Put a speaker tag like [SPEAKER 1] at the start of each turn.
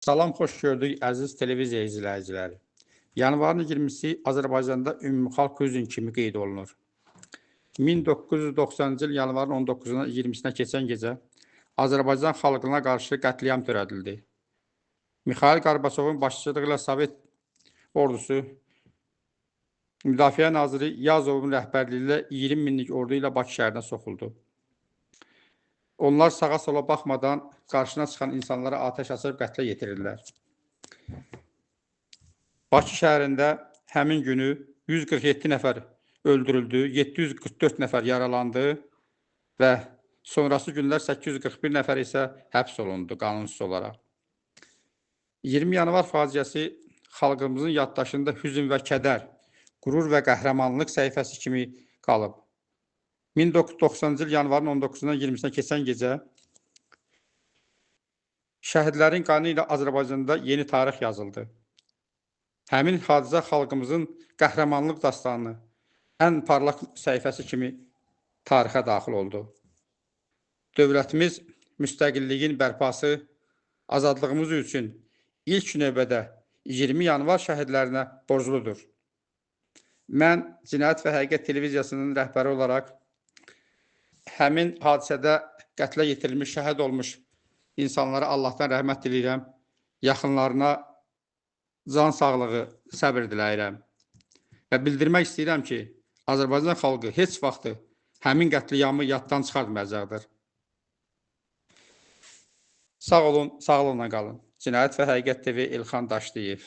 [SPEAKER 1] Salam, xoş gördük əziz televiziya izləyiciləri. Yanvarın 20-si Azərbaycanda ümumxalq hüzn kimi qeyd olunur. 1990-cı il yanvarın 19-dan 20-sinə keçən gecə Azərbaycan xalqına qarşı qətliam törədildi. Mikhail Qarbaçovun başçılığı ilə Sovet ordusu, Müdafiə naziri Yazovun rəhbərliyi ilə 20 minlik ordu ilə Bakı şəhərinə soxuldu. Onlar sağa sola baxmadan qarşına çıxan insanlara atəş açıb qətlə yetirirlər. Bakı şəhərində həmin günü 147 nəfər öldürüldü, 744 nəfər yaralandı və sonrası günlər 841 nəfər isə həbs olundu qanunsuz olaraq. 20 yanvar faciəsi xalqımızın yaddaşında hüzn və kədər, qürur və qəhrəmanlıq səhifəsi kimi qalıb. 1990-cı il yanvarın 19-dan 20-sinə keçən gecə şəhidlərin qanı ilə Azərbaycanda yeni tarix yazıldı. Həmin hadisə xalqımızın qəhrəmanlıq dastanı ən parlaq səhifəsi kimi tarixə daxil oldu. Dövlətimiz müstəqilliyin bərpası, azadlığımız üçün ilk növbədə 20 yanvar şəhidlərinə borcludur. Mən Cinayət və Həqiqət televiziyasının rəhbəri olaraq həmin hadisədə qətlə yetirilmiş, şəhid olmuş insanlara Allahdan rəhmət diləyirəm, yaxınlarına can sağlığı, səbir diləyirəm və bildirmək istəyirəm ki, Azərbaycan xalqı heç vaxtı həmin qətliamı yaddan çıxartmayacaqdır. Sağ olun, sağlıqla qalın. Cinayət və Həqiqət TV İlxan Daşdiyev.